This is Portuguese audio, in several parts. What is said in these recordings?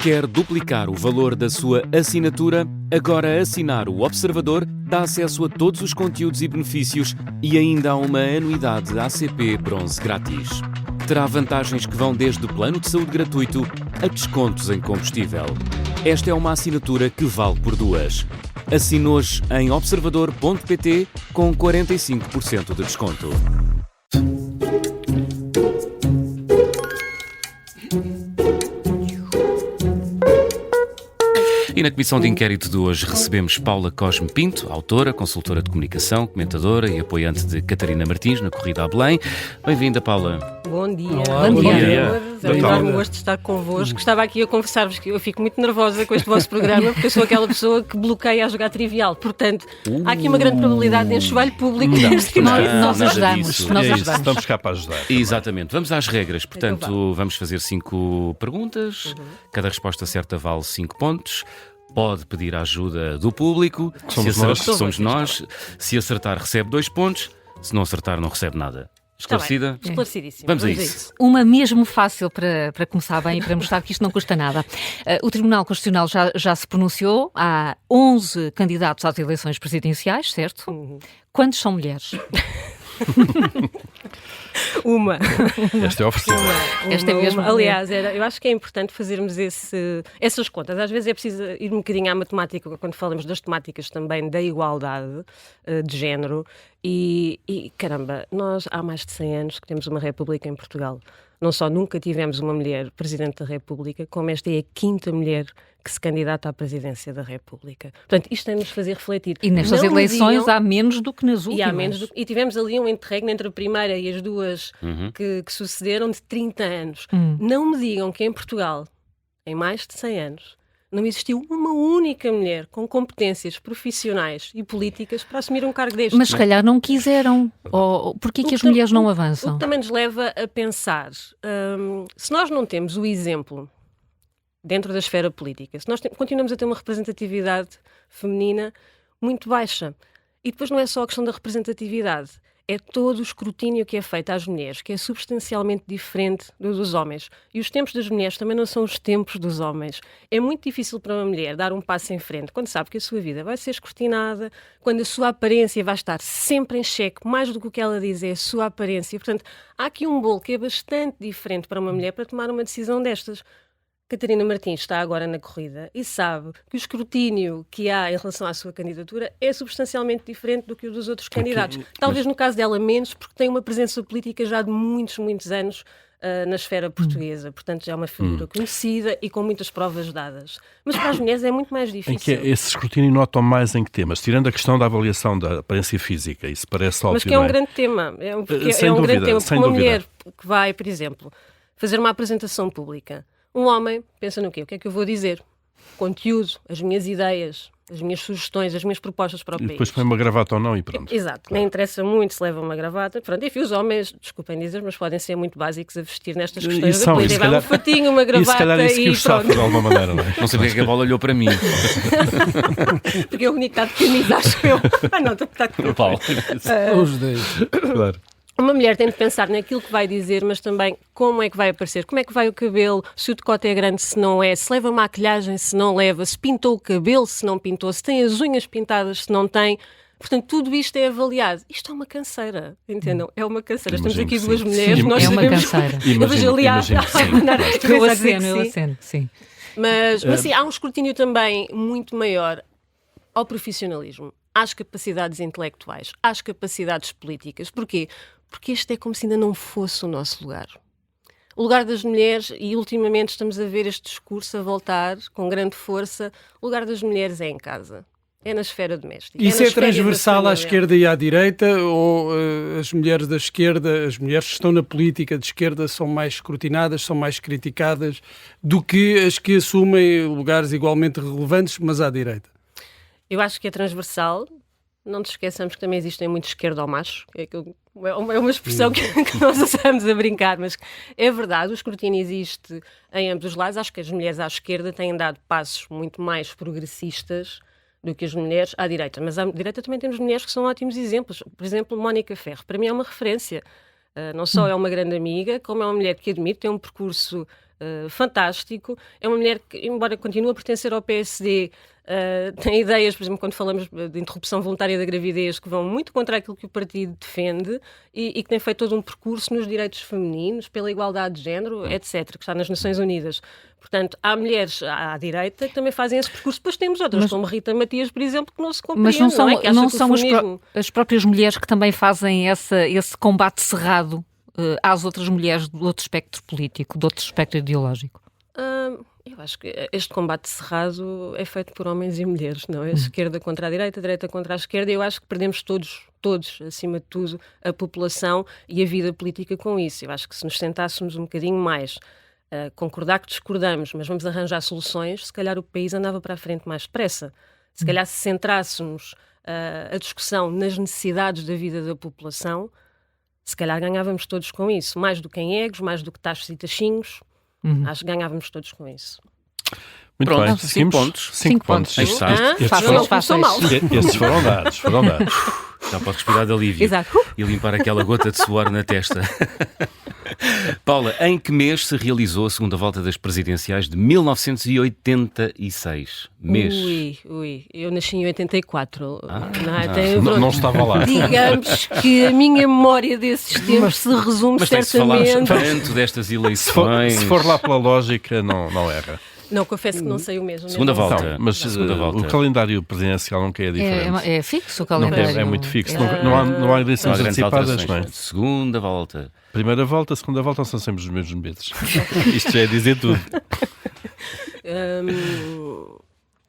Quer duplicar o valor da sua assinatura? Agora assinar o Observador dá acesso a todos os conteúdos e benefícios e ainda há uma anuidade ACP Bronze grátis. Terá vantagens que vão desde plano de saúde gratuito a descontos em combustível. Esta é uma assinatura que vale por duas. Assine hoje em observador.pt com 45% de desconto. E na comissão de inquérito de hoje recebemos Paula Cosme Pinto, autora, consultora de comunicação, comentadora e apoiante de Catarina Martins na Corrida a Belém. Bem-vinda, Paula. Bom dia. Olá, bom dia. É um enorme gosto de estar convosco. Estava aqui a confessar-vos que eu fico muito nervosa com este vosso programa, porque eu sou aquela pessoa que bloqueia a jogar trivial. Portanto, há aqui uma grande probabilidade de enxovalho público. Nós ajudamos. Estamos cá para ajudar. Exatamente. Vamos às regras. Portanto, vamos fazer 5 perguntas. Cada resposta certa vale 5 pontos. Pode pedir a ajuda do público. Somos nós. Se acertar, recebe 2 pontos. Se não acertar, não recebe nada. Esclarecida? Esclarecidíssimo. Vamos a isso. Uma mesmo fácil para começar bem e para mostrar que isto não custa nada. O Tribunal Constitucional já se pronunciou. Há 11 candidatos às eleições presidenciais, certo? Quantos são mulheres? Uma. Esta é oferecida. Esta é mesmo. Aliás, eu acho que é importante fazermos essas contas. Às vezes é preciso ir um bocadinho à matemática, quando falamos das temáticas também da igualdade de género. E caramba, nós há mais de 100 anos que temos uma república em Portugal. Não só nunca tivemos uma mulher Presidente da República, como esta é a 5ª mulher que se candidata à Presidência da República. Portanto, isto tem de nos fazer refletir. E nestas eleições há menos do que nas últimas. E tivemos ali um interregno entre a primeira e as duas que sucederam de 30 anos. Não me digam que em Portugal, em mais de 100 anos, não existiu uma única mulher com competências profissionais e políticas para assumir um cargo deste. Mas se calhar não quiseram. Porquê que as mulheres não avançam? O que também nos leva a pensar, se nós não temos o exemplo dentro da esfera política, se nós continuamos a ter uma representatividade feminina muito baixa, e depois não é só a questão da representatividade, é todo o escrutínio que é feito às mulheres, que é substancialmente diferente do dos homens. E os tempos das mulheres também não são os tempos dos homens. É muito difícil para uma mulher dar um passo em frente quando sabe que a sua vida vai ser escrutinada, quando a sua aparência vai estar sempre em xeque, mais do que o que ela diz é a sua aparência. Portanto, há aqui um bolo que é bastante diferente para uma mulher para tomar uma decisão destas. Catarina Martins está agora na corrida e sabe que o escrutínio que há em relação à sua candidatura é substancialmente diferente do que o dos outros candidatos. Talvez no caso dela menos, porque tem uma presença política já de muitos, muitos anos na esfera portuguesa. Portanto, já é uma figura conhecida e com muitas provas dadas. Mas para as mulheres é muito mais difícil. Em que esse escrutínio notam mais em que temas? Tirando a questão da avaliação da aparência física, isso parece óbvio, mas que é um grande tema. Porque uma mulher que vai, por exemplo, fazer uma apresentação pública. Um homem pensa no quê? O que é que eu vou dizer? Conteúdo, as minhas ideias, as minhas sugestões, as minhas propostas para o país. E depois põe uma gravata ou não e pronto. Exato. Nem interessa muito se leva uma gravata. Pronto. Enfim, os homens, desculpem dizer, mas podem ser muito básicos a vestir nestas questões da política. Vai um fatinho, uma gravata se calhar isso que os safa de alguma maneira, não é? Não sei porque é que a bola olhou para mim. Porque é o único que está de camisa, acho eu. Não, está de Paulo. Os dois. Claro. Uma mulher tem de pensar naquilo que vai dizer, mas também como é que vai aparecer, como é que vai o cabelo, se o decote é grande, se não é, se leva maquilhagem, se não leva, se pintou o cabelo, se não pintou, se tem as unhas pintadas, se não tem. Portanto, tudo isto é avaliado. Isto é uma canseira, entendam? É uma canseira. Estamos aqui duas mulheres, nós é uma sabemos... canseira. Eu vejo ali Eu aceno, sim. Mas sim, há um escrutínio também muito maior ao profissionalismo, às capacidades intelectuais, às capacidades políticas. Porquê? Porque este é como se ainda não fosse o nosso lugar. O lugar das mulheres, e ultimamente estamos a ver este discurso a voltar com grande força, o lugar das mulheres é em casa, é na esfera doméstica. Isso é transversal à esquerda e à direita, ou as mulheres da esquerda, as mulheres que estão na política de esquerda são mais escrutinadas, são mais criticadas do que as que assumem lugares igualmente relevantes, mas à direita? Eu acho que é transversal. Não nos esqueçamos que também existem muitos esquerdo-machos, é uma expressão que nós usamos a brincar, mas é verdade, o escrutínio existe em ambos os lados. Acho que as mulheres à esquerda têm dado passos muito mais progressistas do que as mulheres à direita, mas à direita também temos mulheres que são ótimos exemplos. Por exemplo, Mónica Ferro, para mim é uma referência. Não só é uma grande amiga, como é uma mulher que admiro, tem um percurso fantástico. É uma mulher que, embora continue a pertencer ao PSD, tem ideias, por exemplo, quando falamos de interrupção voluntária da gravidez, que vão muito contra aquilo que o partido defende e que tem feito todo um percurso nos direitos femininos, pela igualdade de género, etc., que está nas Nações Unidas. Portanto, há mulheres à direita que também fazem esse percurso. Depois temos outras, como Rita Matias, por exemplo, que não se compreendem. Mas não são feminismo... as próprias mulheres que também fazem esse combate cerrado às outras mulheres do outro espectro político, do outro espectro ideológico? Eu acho que este combate cerrado é feito por homens e mulheres, não é? A esquerda contra a direita contra a esquerda. Eu acho que perdemos todos, acima de tudo, a população e a vida política com isso. Eu acho que se nos sentássemos um bocadinho mais a concordar que discordamos, mas vamos arranjar soluções, se calhar o país andava para a frente mais depressa. Se calhar se centrássemos a discussão nas necessidades da vida da população, se calhar ganhávamos todos com isso. Mais do que em egos, mais do que taxos e taxinhos. Acho que ganhávamos todos com isso. Muito Pronto, bem. 5 pontos. 5 pontos. Aí está. Estes foram dados. Já pode respirar de alívio. Exato. E limpar aquela gota de suor na testa. Paula, em que mês se realizou a segunda volta das presidenciais de 1986? Mês? Ui, eu nasci em 84. Não estava lá. Digamos que a minha memória desses tempos se resume Mas se falarmos certamente... tanto destas eleições... Se for lá pela lógica, não erra. Não, confesso que não sei o mesmo. Segunda volta. Então, mas o calendário presidencial nunca é diferente. É fixo o calendário. É muito fixo. Não há eleições antecipadas, não é? Segunda volta. Primeira volta, segunda volta são sempre os mesmos meses. Isto já é dizer tudo.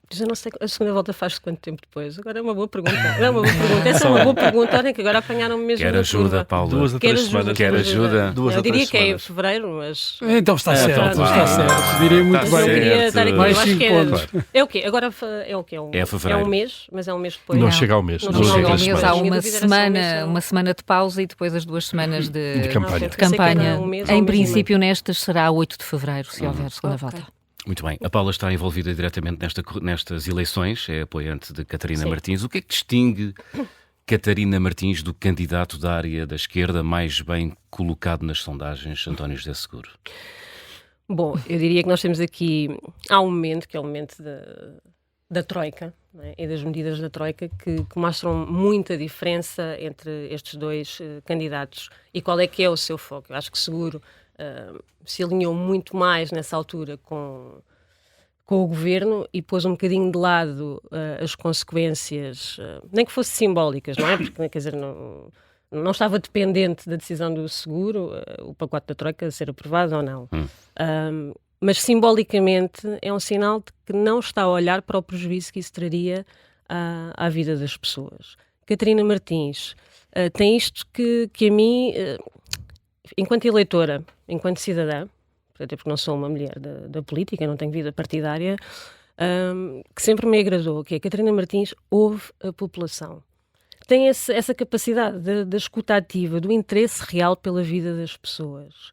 Já não sei, a segunda volta faz-se quanto tempo depois? Agora é uma boa pergunta. Essa é uma boa pergunta. Olha que agora apanharam-me mesmo. Quer ajuda, Paula. 2 a 3 semanas. Quer ajuda. Eu diria que é em fevereiro, mas... Então está certo, está certo. Direi muito Está bem. Eu queria estar aqui, eu Mais acho 5 que pontos. é o quê? Agora é o quê? É fevereiro. É um mês, mas é um mês depois. Não chega ao mês. Não chega ao mês, há semanas. uma semana de pausa e depois as 2 semanas de campanha. campanha. mês, Em princípio, nestas será 8 de fevereiro, se houver segunda volta. Muito bem. A Paula está envolvida diretamente nestas eleições, é apoiante de Catarina Martins. O que é que distingue Catarina Martins do candidato da área da esquerda mais bem colocado nas sondagens, António José Seguro? Bom, eu diria que nós temos aqui... Há um momento, que é o momento da Troika, não é? E das medidas da Troika, que mostram muita diferença entre estes dois candidatos. E qual é que é o seu foco? Eu acho que Seguro... se alinhou muito mais nessa altura com o governo e pôs um bocadinho de lado as consequências, nem que fossem simbólicas, não é? Porque, quer dizer, não estava dependente da decisão do Seguro, o pacote da Troika ser aprovado ou não. Mas simbolicamente é um sinal de que não está a olhar para o prejuízo que isso traria à vida das pessoas. Catarina Martins tem isto que a mim... enquanto eleitora, enquanto cidadã, até porque não sou uma mulher da política, não tenho vida partidária, que sempre me agradou, que a Catarina Martins ouve a população. Tem essa capacidade da escuta ativa, do interesse real pela vida das pessoas.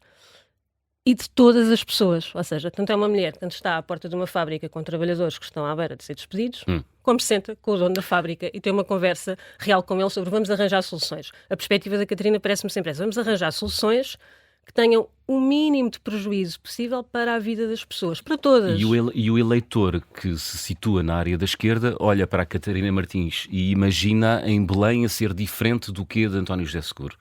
E de todas as pessoas. Ou seja, tanto é uma mulher que quando está à porta de uma fábrica com trabalhadores que estão à beira de ser despedidos, como se senta com o dono da fábrica e tem uma conversa real com ele sobre vamos arranjar soluções. A perspectiva da Catarina parece-me sempre essa. Vamos arranjar soluções que tenham o mínimo de prejuízo possível para a vida das pessoas, para todas. E o eleitor que se situa na área da esquerda olha para a Catarina Martins e imagina em Belém a ser diferente do que a de António José Seguro?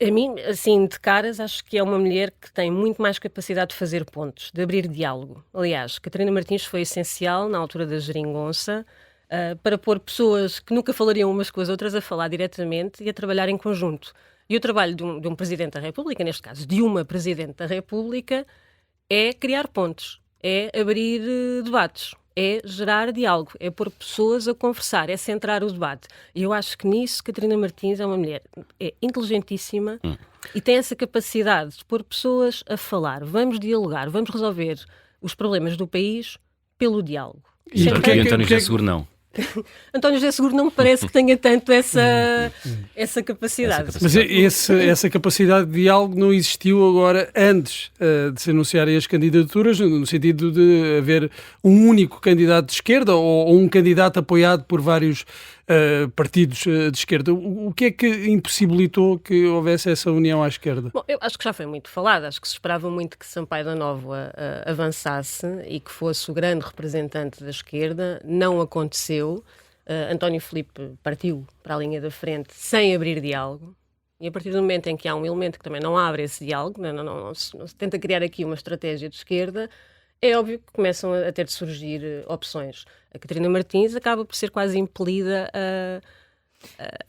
A mim, assim, de caras, acho que é uma mulher que tem muito mais capacidade de fazer pontos, de abrir diálogo. Aliás, Catarina Martins foi essencial, na altura da geringonça, para pôr pessoas que nunca falariam umas com as outras a falar diretamente e a trabalhar em conjunto. E o trabalho de um Presidente da República, neste caso de uma Presidente da República, é criar pontos, é abrir debates, é gerar diálogo, é pôr pessoas a conversar, é centrar o debate. E eu acho que nisso Catarina Martins é uma mulher inteligentíssima e tem essa capacidade de pôr pessoas a falar. Vamos dialogar, vamos resolver os problemas do país pelo diálogo. E António José Seguro não. António José Seguro não me parece que tenha tanto essa capacidade. Mas essa capacidade de diálogo não existiu agora antes de se anunciarem as candidaturas, no sentido de haver um único candidato de esquerda ou um candidato apoiado por vários partidos de esquerda. O que é que impossibilitou que houvesse essa união à esquerda? Bom, eu acho que já foi muito falado, acho que se esperava muito que Sampaio da Nóvoa avançasse e que fosse o grande representante da esquerda, não aconteceu. António Filipe partiu para a linha da frente sem abrir diálogo. E a partir do momento em que há um elemento que também não abre esse diálogo, não se tenta criar aqui uma estratégia de esquerda, é óbvio que começam a ter de surgir opções. A Catarina Martins acaba por ser quase impelida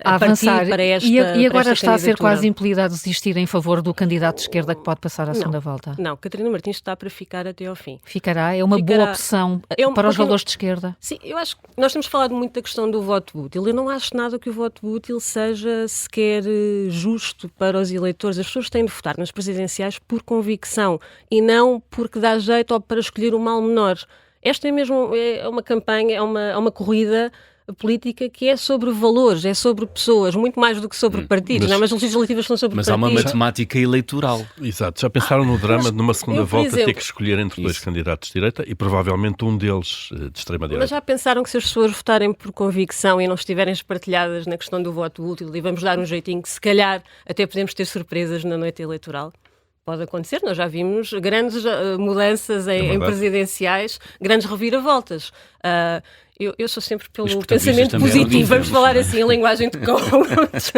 a avançar para esta e agora para esta está a ser candidatura. quase impelida a desistir em favor do candidato de esquerda que pode passar à segunda volta. Não, Catarina Martins está para ficar até ao fim. Ficará? É uma boa opção para os valores de esquerda? Sim, eu acho que nós temos falado muito da questão do voto útil. Eu não acho nada que o voto útil seja sequer justo para os eleitores. As pessoas têm de votar nas presidenciais por convicção e não porque dá jeito ou para escolher o mal menor. Esta é mesmo uma campanha, é uma corrida política que é sobre valores, é sobre pessoas, muito mais do que sobre partidos. Mas as legislativas são sobre partidos. Mas há uma matemática eleitoral. Exato. Já pensaram no drama de numa segunda volta exemplo, ter que escolher entre dois candidatos de direita e provavelmente um deles de extrema-direita? Mas já pensaram que se as pessoas votarem por convicção e não estiverem espartilhadas na questão do voto útil e vamos dar um jeitinho que se calhar até podemos ter surpresas na noite eleitoral? Pode acontecer, nós já vimos grandes mudanças em presidenciais, grandes reviravoltas. Eu sou sempre pelo pensamento positivo, vamos falar assim em linguagem de coach.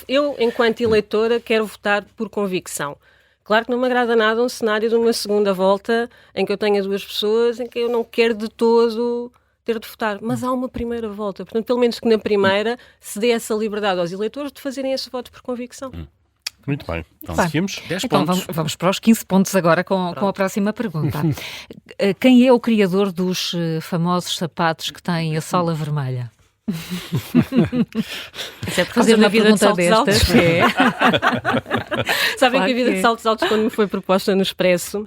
Eu, enquanto eleitora, quero votar por convicção. Claro que não me agrada nada um cenário de uma segunda volta em que eu tenha duas pessoas em que eu não quero de todo ter de votar, mas há uma primeira volta. Portanto, pelo menos que na primeira se dê essa liberdade aos eleitores de fazerem esse voto por convicção. Muito bem. Então, seguimos. 10 então pontos. vamos para os 15 pontos agora com a próxima pergunta. Quem é o criador dos famosos sapatos que têm a sola vermelha? Isso é por Fazer uma vida de pergunta saltos altos. destas. É. Sabem Claro que a vida que é. de saltos altos, quando me foi proposta no Expresso,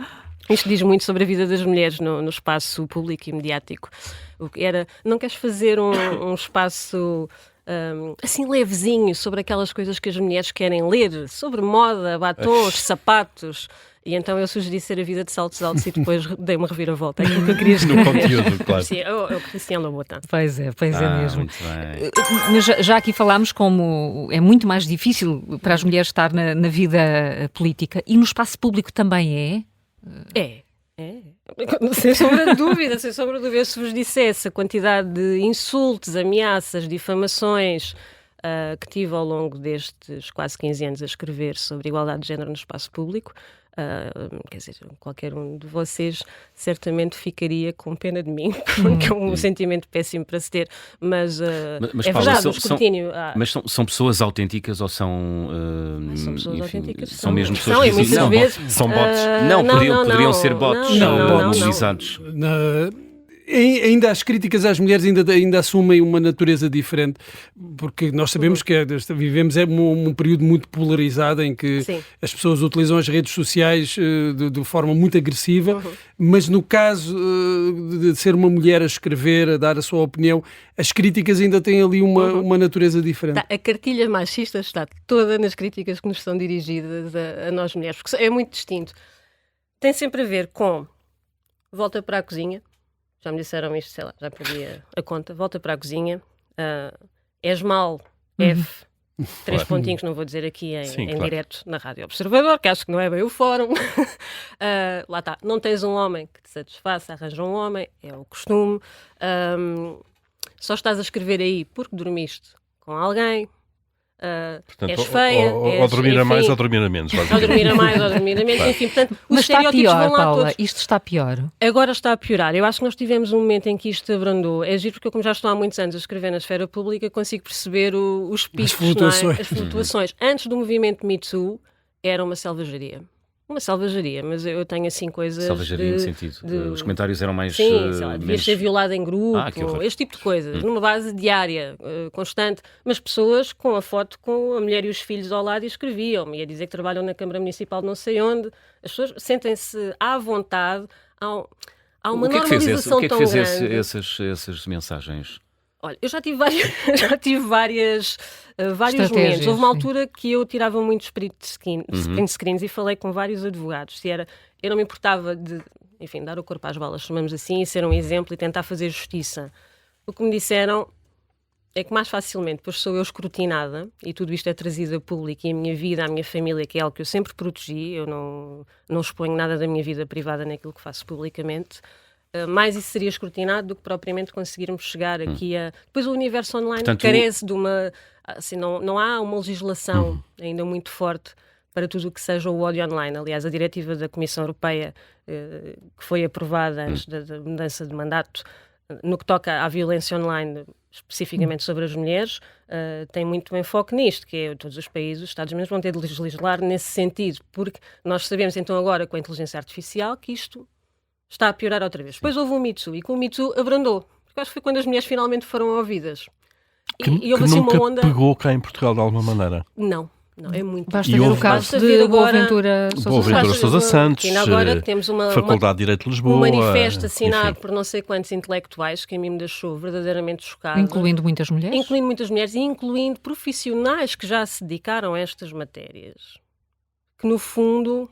isto diz muito sobre a vida das mulheres no espaço público e mediático. O que era, não queres fazer um espaço assim levezinho sobre aquelas coisas que as mulheres querem ler, sobre moda, batons, sapatos. E então eu sugeri ser a vida de saltos altos e depois dei uma reviravolta. É aquilo que eu queria escrever. No conteúdo, claro. Sim, eu Cristiano Lobotan. Pois é mesmo. Muito bem. Mas já aqui falámos como é muito mais difícil para as mulheres estar na vida política e no espaço público também é? É. Sem sombra de dúvida, sem sombra de dúvida. Se vos dissesse a quantidade de insultos, ameaças, difamações que tive ao longo destes quase 15 anos a escrever sobre igualdade de género no espaço público, quer dizer, qualquer um de vocês certamente ficaria com pena de mim, porque é um sentimento péssimo para se ter, mas é Paula, verdade, o escrutínio... Mas são pessoas autênticas ou são... são pessoas autênticas. São mesmo pessoas São, que e muitas existem? vezes... São bots. Poderiam ser bots mobilizados. Ainda as críticas às mulheres ainda assumem uma natureza diferente, porque nós sabemos que vivemos um período muito polarizado em que as pessoas utilizam as redes sociais de forma muito agressiva, mas no caso de ser uma mulher a escrever, a dar a sua opinião, as críticas ainda têm ali uma natureza diferente. A cartilha machista está toda nas críticas que nos são dirigidas a nós mulheres, porque é muito distinto. Tem sempre a ver com volta para a cozinha. Já me disseram isto, sei lá, já perdi a conta. Volta para a cozinha. És mal, F. 3 pontinhos, não vou dizer aqui em direto na Rádio Observador, que acho que não é bem o fórum. Lá está. Não tens um homem que te satisfaça, arranja um homem, é o costume. Só estás a escrever aí porque dormiste com alguém. Portanto, és feia. Ou dormir a mais ou dormir a menos. Ou dormir a mais ou dormir a menos. Enfim, portanto, os Mas está estereótipos pior, vão lá Paula, todos. isto está pior. Agora está a piorar. Eu acho que nós tivemos um momento em que isto abrandou. É giro porque eu, como já estou há muitos anos a escrever na esfera pública, consigo perceber os picos, as flutuações. Antes do movimento Me Too, era uma selvageria. Uma selvageria, mas eu tenho assim coisas... Selvageria em sentido? Os comentários eram mais... Sim, sei lá, devias ser violada em grupo, que este tipo de coisas, numa base diária, constante, mas pessoas com a foto com a mulher e os filhos ao lado e escreviam-me, ia dizer que trabalham na Câmara Municipal de não sei onde. As pessoas sentem-se à vontade, há uma normalização tão grande. O que é que fez essas mensagens? Olha, eu já tive vários momentos. Houve uma altura que eu tirava muitos print screens e falei com vários advogados. Eu não me importava de, enfim, dar o corpo às balas, chamamos assim, e ser um exemplo e tentar fazer justiça. O que me disseram, é que mais facilmente, depois sou eu escrutinada e tudo isto é trazido a público e a minha vida, a minha família, que é algo que eu sempre protegi, eu não exponho nada da minha vida privada naquilo que faço publicamente, mais isso seria escrutinado do que propriamente conseguirmos chegar aqui a... Depois o universo online carece de uma... Assim, não há uma legislação ainda muito forte para tudo o que seja o ódio online. Aliás, a diretiva da Comissão Europeia, que foi aprovada antes da mudança de mandato, no que toca à violência online, especificamente sobre as mulheres, tem muito enfoque nisto, que é todos os países, os Estados-membros vão ter de legislar nesse sentido, porque nós sabemos então agora com a inteligência artificial que isto está a piorar outra vez. Depois houve um Me Too, e com o Me Too abrandou, porque acho que foi quando as mulheres finalmente foram ouvidas. Que houve assim nunca uma onda... pegou cá em Portugal de alguma maneira. Não, é muito... Basta ver o caso de Boaventura Sousa Santos, agora temos Faculdade de Direito de Lisboa. Um manifesto assinado por não sei quantos intelectuais, que a mim me deixou verdadeiramente chocada. Incluindo muitas mulheres? Incluindo muitas mulheres e incluindo profissionais que já se dedicaram a estas matérias. Que, no fundo,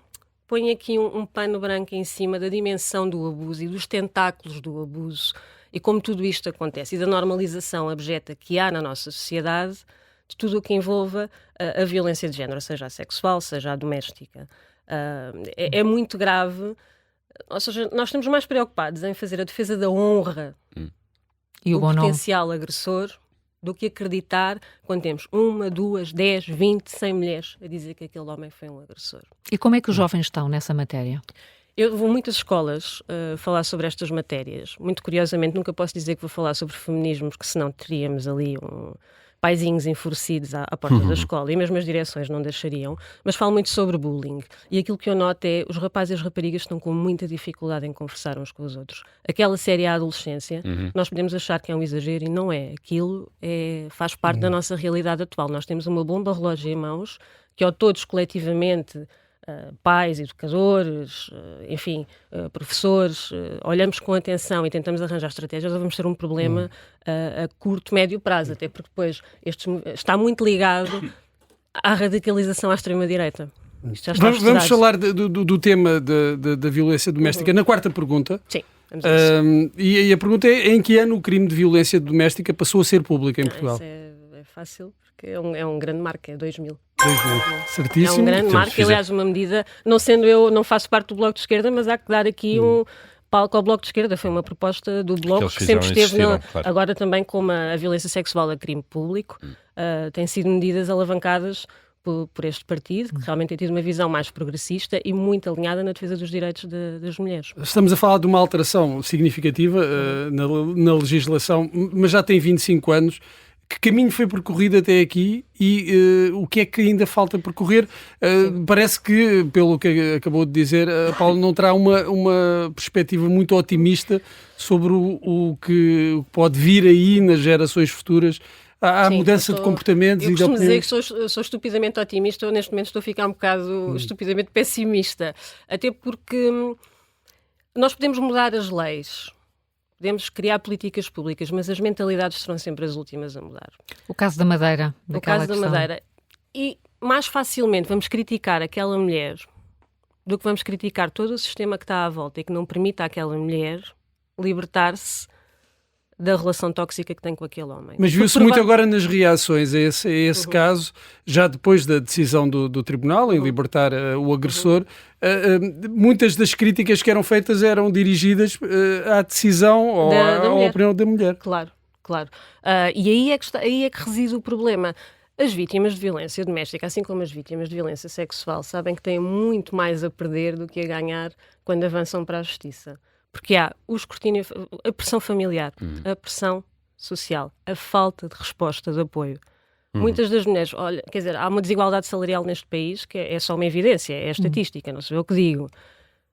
põem aqui um pano branco em cima da dimensão do abuso e dos tentáculos do abuso e como tudo isto acontece e da normalização abjeta que há na nossa sociedade de tudo o que envolva a violência de género, seja a sexual, seja a doméstica. É muito grave. Ou seja, nós estamos mais preocupados em fazer a defesa da honra e o do potencial agressor do que acreditar quando temos 1, 2, 10, 20, 100 mulheres a dizer que aquele homem foi um agressor. E como é que os jovens estão nessa matéria? Eu vou a muitas escolas falar sobre estas matérias. Muito curiosamente, nunca posso dizer que vou falar sobre feminismo, porque senão teríamos ali paizinhos enfurecidos à porta da escola, e mesmo as direções não deixariam, mas falo muito sobre bullying. E aquilo que eu noto é os rapazes e as raparigas estão com muita dificuldade em conversar uns com os outros. Aquela série à adolescência, nós podemos achar que é um exagero e não é. Aquilo faz parte da nossa realidade atual. Nós temos uma bomba relógio em mãos que, ao todos coletivamente, pais, educadores, enfim, professores, olhamos com atenção e tentamos arranjar estratégias, ou vamos ter um problema a curto, médio prazo, até porque depois está muito ligado à radicalização à extrema-direita. Vamos falar do tema da violência doméstica na quarta pergunta. Sim. E a pergunta é: em que ano o crime de violência doméstica passou a ser público em Portugal? Isso é fácil, porque é um grande marco, é 2000. Certíssimo. É um grande marco, aliás, uma medida, não sendo eu, não faço parte do Bloco de Esquerda, mas há que dar aqui um palco ao Bloco de Esquerda. Foi uma proposta do Bloco que sempre esteve, claro. Agora também como a violência sexual é crime público, têm sido medidas alavancadas por este partido, que realmente tem tido uma visão mais progressista e muito alinhada na defesa dos direitos das mulheres. Estamos a falar de uma alteração significativa na legislação, mas já tem 25 anos. Que caminho foi percorrido até aqui e o que é que ainda falta percorrer? Parece que, pelo que acabou de dizer, Paulo não terá uma perspectiva muito otimista sobre o que pode vir aí nas gerações futuras. Há mudança de comportamentos e de opiniões. Eu costumo dizer que sou estupidamente otimista, eu neste momento estou a ficar um bocado estupidamente pessimista, até porque nós podemos mudar as leis. Podemos criar políticas públicas, mas as mentalidades serão sempre as últimas a mudar. O caso da Madeira. O caso da Madeira. E mais facilmente vamos criticar aquela mulher do que vamos criticar todo o sistema que está à volta e que não permite àquela mulher libertar-se da relação tóxica que tem com aquele homem. Mas viu-se muito agora nas reações a esse caso, já depois da decisão do Tribunal em libertar o agressor, muitas das críticas que eram feitas eram dirigidas à decisão ou à opinião da mulher. Claro. E aí é que reside o problema. As vítimas de violência doméstica, assim como as vítimas de violência sexual, sabem que têm muito mais a perder do que a ganhar quando avançam para a justiça. Porque há o escrutínio, a pressão familiar, a pressão social, a falta de resposta de apoio. Muitas das mulheres, quer dizer, há uma desigualdade salarial neste país que é só uma evidência, é estatística, não sou eu que digo.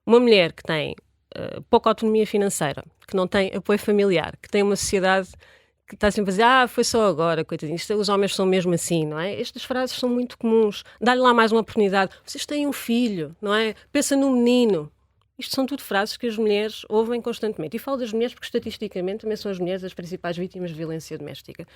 Uma mulher que tem pouca autonomia financeira, que não tem apoio familiar, que tem uma sociedade que está sempre a dizer, foi só agora, coitadinho, os homens são mesmo assim, não é? Estas frases são muito comuns. Dá-lhe lá mais uma oportunidade. Vocês têm um filho, não é? Pensa no menino. Isto são tudo frases que as mulheres ouvem constantemente. E falo das mulheres porque, estatisticamente, também são as mulheres as principais vítimas de violência doméstica.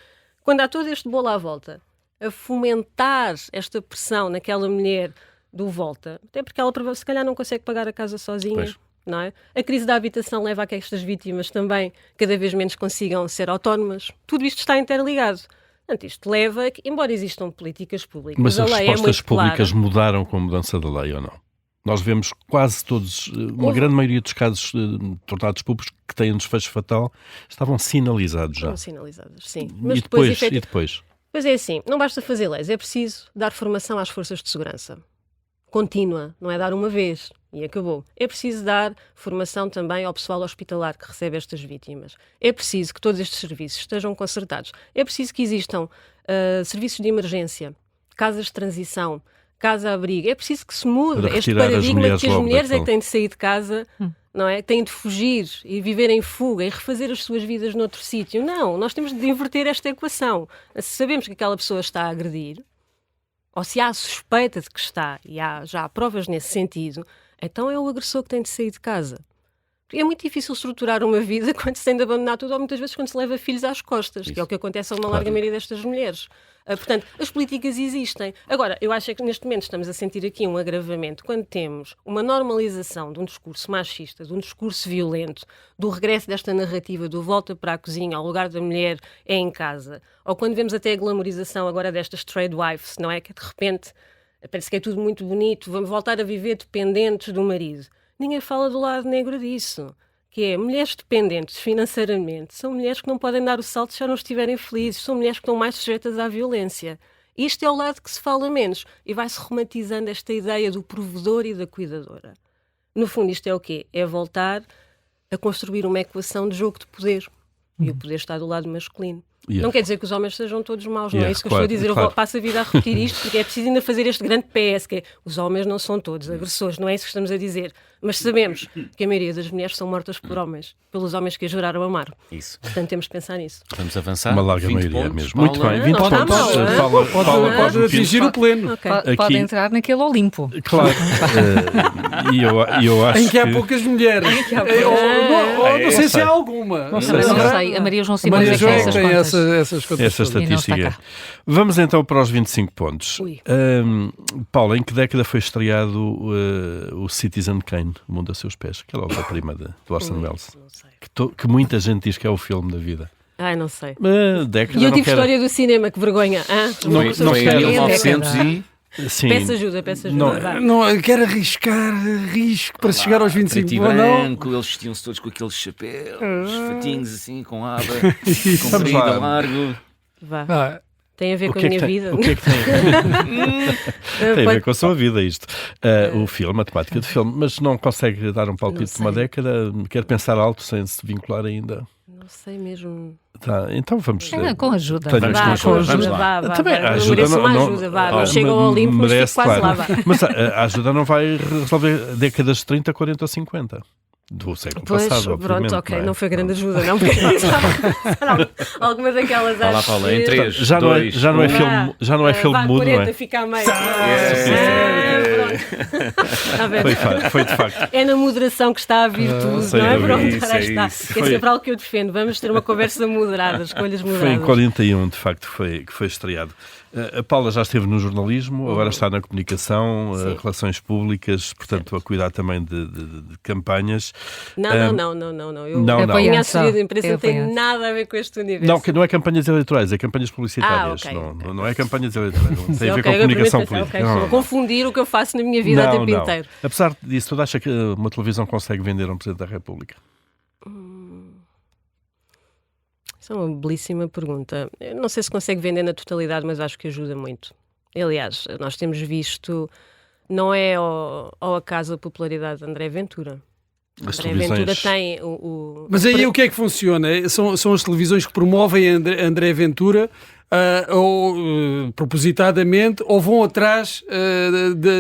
Quando há todo este bolo à volta, a fomentar esta pressão naquela mulher do volta, até porque ela se calhar não consegue pagar a casa sozinha, não é? A crise da habitação leva a que estas vítimas também cada vez menos consigam ser autónomas. Tudo isto está interligado. Portanto, isto leva a que, embora existam políticas públicas, Mas as a lei respostas é muito públicas clara. mudaram com a mudança da lei ou não? Nós vemos quase todos, uma grande maioria dos casos tornados públicos que têm um desfecho fatal, estavam sinalizados já. São sinalizadas, sim. Mas E depois? Pois é assim, não basta fazer leis, é preciso dar formação às forças de segurança. Contínua, não é dar uma vez e acabou. É preciso dar formação também ao pessoal hospitalar que recebe estas vítimas. É preciso que todos estes serviços estejam concertados. É preciso que existam serviços de emergência, casas de transição, casa-abrigo. É preciso que se mude Para este retirar as paradigma de mulheres que as logo mulheres é que daquele. têm de sair de casa, não é? Têm de fugir e viver em fuga e refazer as suas vidas noutro sítio. Não, nós temos de inverter esta equação. Se sabemos que aquela pessoa está a agredir, ou se há a suspeita de que está, e já há provas nesse sentido, então é o agressor que tem de sair de casa. Porque é muito difícil estruturar uma vida quando se tem de abandonar tudo, ou muitas vezes quando se leva filhos às costas, que é o que acontece a uma larga maioria destas mulheres. Portanto, as políticas existem. Agora, eu acho que neste momento estamos a sentir aqui um agravamento quando temos uma normalização de um discurso machista, de um discurso violento, do regresso desta narrativa do volta para a cozinha, ao lugar da mulher é em casa, ou quando vemos até a glamorização agora destas trade wives, não é? Que de repente parece que é tudo muito bonito, vamos voltar a viver dependentes do marido. Ninguém fala do lado negro disso, que é mulheres dependentes financeiramente, são mulheres que não podem dar o salto se já não estiverem felizes, são mulheres que estão mais sujeitas à violência. Isto é o lado que se fala menos e vai-se romantizando esta ideia do provedor e da cuidadora. No fundo, isto é o quê? É voltar a construir uma equação de jogo de poder. E o poder está do lado masculino. Não quer dizer que os homens sejam todos maus, não é isso que eu estou a dizer. Claro. Eu passo a vida a repetir isto porque é preciso ainda fazer este grande PS, que é os homens não são todos agressores, não é isso que estamos a dizer. Mas sabemos que a maioria das mulheres são mortas por homens, pelos homens que a juraram amar. Isso. Portanto, temos de pensar nisso. Vamos avançar. Uma larga 20 maioria pontos, mesmo. Paula. Muito bem, Não 20 está pontos. mal, não é? Paula, Pode atingir o pleno. Ok. Pode Aqui- entrar naquele Olimpo. Claro. E eu acho Em que há que... poucas mulheres. há poucas. Não sei se há alguma. Não sei Mas se não há. sei, a Maria João A Simões Maria é que João tem é que essas tem contas. essas contas. Essa todas. E não está estatística. cá. Vamos então para os 25 pontos. Ui. Paula, em que década foi estreado o Citizen Kane, O Mundo a Seus Pés? Aquela obra-prima do Orson Welles. Não sei. Que muita gente diz que é o filme da vida. Ai, não sei. Década E eu não tive quero... história do cinema, que vergonha. Foi, foi em quero. 1900 e... Sim. Peço ajuda, peço ajuda. Não, vá. Não, quero arriscar, risco para chegar aos 25. Preto e Ou não? branco, eles vestiam-se todos com aqueles chapéus, fatinhos assim, com aba, Vamos comprido, lá. largo. Vá. Ah, Tem a ver O com a que é minha que tem? vida. O que é que tem? Tem a ver com a sua vida isto. O filme, a temática do filme, mas não consegue dar um palpite de uma sei. década, quer pensar alto sem se vincular ainda. Não sei mesmo. Tá, então vamos. Com ajuda. Tenho- Vamos Vá, com com ajuda, vamos ajuda, lá. vá. Também a Eu ajuda mereço uma não, ajuda, vá. Não chego ao Olimpo, mas merece, fico quase claro. lá, vá. Mas a ajuda não vai resolver décadas de 30, 40 ou 50 do século Pois, passado, obviamente. pronto, ok, é? não foi grande ajuda, não, porque algumas daquelas Vá lá, Paula, em 3, Já não é, já não é filme, já não é filme mudo, 40, não é? fica a meio. Foi de facto. É na moderação que está a virtude, sem não é? dúvida. Pronto, Isso, ora é está. isso. É sempre algo que eu defendo. Vamos ter uma conversa moderada, escolhas Foi em moderadas. 41, de facto, que foi estreado. A Paula já esteve no jornalismo, agora está na comunicação, Sim. relações públicas, portanto, a cuidar também de campanhas. Não. Não, Eu, não. A minha Apoiante assessoria de só. imprensa É não tem apoiante. nada a ver com este universo. Não, que não é campanhas eleitorais, é campanhas publicitárias. ok, ok. Não é campanhas eleitorais, não tem a ver Ok, com eu comunicação pensei, política. ok, Não, estou a não. confundir o que eu faço na minha vida o tempo inteiro. Apesar disso, tu acha que uma televisão consegue vender a um Presidente da República? Isso é uma belíssima pergunta. Eu não sei se consegue vender na totalidade, mas acho que ajuda muito. Aliás, nós temos visto, não é ao acaso a popularidade de André Ventura. As André Ventura televisões... tem o... Mas aí o que é que funciona? São as televisões que promovem André Ventura ou propositadamente ou vão atrás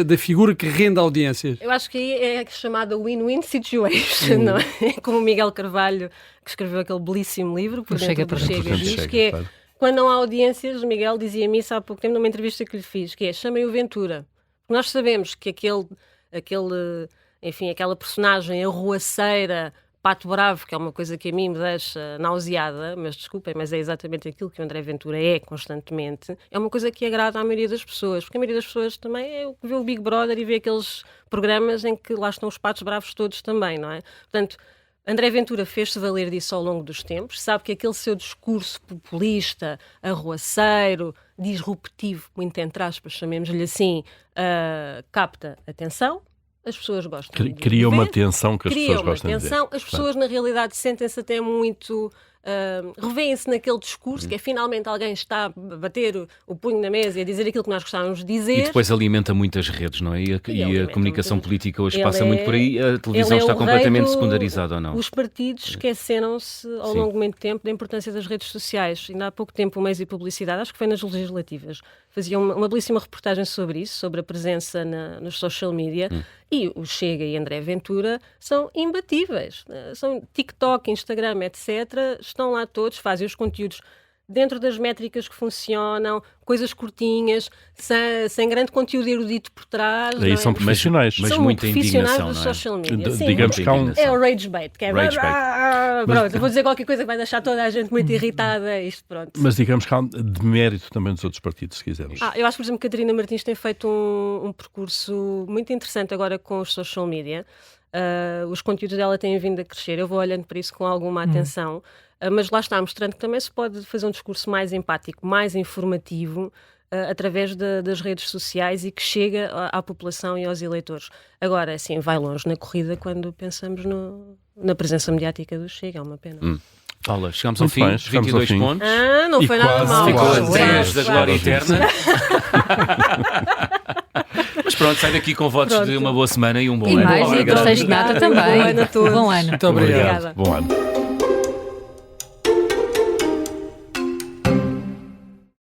da figura que rende audiências? Eu acho que aí é a chamada win-win situation, não é? Como o Miguel Carvalho, que escreveu aquele belíssimo livro, Por Dentro do Chega, diz que é, claro. quando não há audiências, o Miguel dizia-me isso há pouco tempo numa entrevista que lhe fiz, que é, chamem o Ventura. Porque nós sabemos que aquela personagem arruaceira, pato bravo, que é uma coisa que a mim me deixa nauseada, mas desculpem, mas é exatamente aquilo que o André Ventura é constantemente, é uma coisa que agrada à maioria das pessoas, porque a maioria das pessoas também é o que vê o Big Brother e vê aqueles programas em que lá estão os patos bravos todos também, não é? Portanto, André Ventura fez-se valer disso ao longo dos tempos, sabe que aquele seu discurso populista, arruaceiro, disruptivo, muito entre aspas, chamemos-lhe assim, capta atenção, as pessoas gostam de Cria ver, uma tensão que as pessoas gostam de ver. As pessoas na realidade sentem-se até muito... revêem-se naquele discurso que é finalmente alguém está a bater o punho na mesa e a dizer aquilo que nós gostávamos de dizer. E depois alimenta muitas redes, não é? E a comunicação política hoje passa muito por aí. A televisão ele é está o completamente rei secundarizada ou não? Os partidos esqueceram-se ao longo de muito tempo da importância das redes sociais. Ainda há pouco tempo o Meios e Publicidade, acho que foi nas legislativas, faziam uma belíssima reportagem sobre isso, sobre a presença nos social media. E o Chega e André Ventura são imbatíveis. São TikTok, Instagram, etc. Estão lá todos, fazem os conteúdos dentro das métricas que funcionam, coisas curtinhas, sem grande conteúdo erudito por trás. Aí são profissionais. Mas são muita profissionais indignação, do não é? social media. Sim, Digamos que há um... é o rage bait, que é... Rage bait. Pronto, eu vou dizer qualquer coisa que vai deixar toda a gente muito irritada. Isto, pronto. Mas digamos que há um demérito também dos outros partidos, se quisermos. Eu acho, por exemplo, que a Catarina Martins tem feito um percurso muito interessante agora com os social media. Os conteúdos dela têm vindo a crescer. Eu vou olhando para isso com alguma atenção. Mas lá está, mostrando que também se pode fazer um discurso mais empático, mais informativo, através das redes sociais e que chega à população e aos eleitores. Agora, assim, vai longe na corrida quando pensamos na presença mediática do Chega, é uma pena. Paula, chegamos ao Muito fim, bem, chegamos ao 22 fim. pontos. Não E foi nada quase, mal. Ficou a quase, 10 da glória quase. eterna. Mas pronto, sai daqui com votos de uma boa semana e um bom E ano. mais, e Obrigado. pastéis de nata também. Bom ano a todos. Bom ano. Muito obrigado. Obrigada. Bom ano.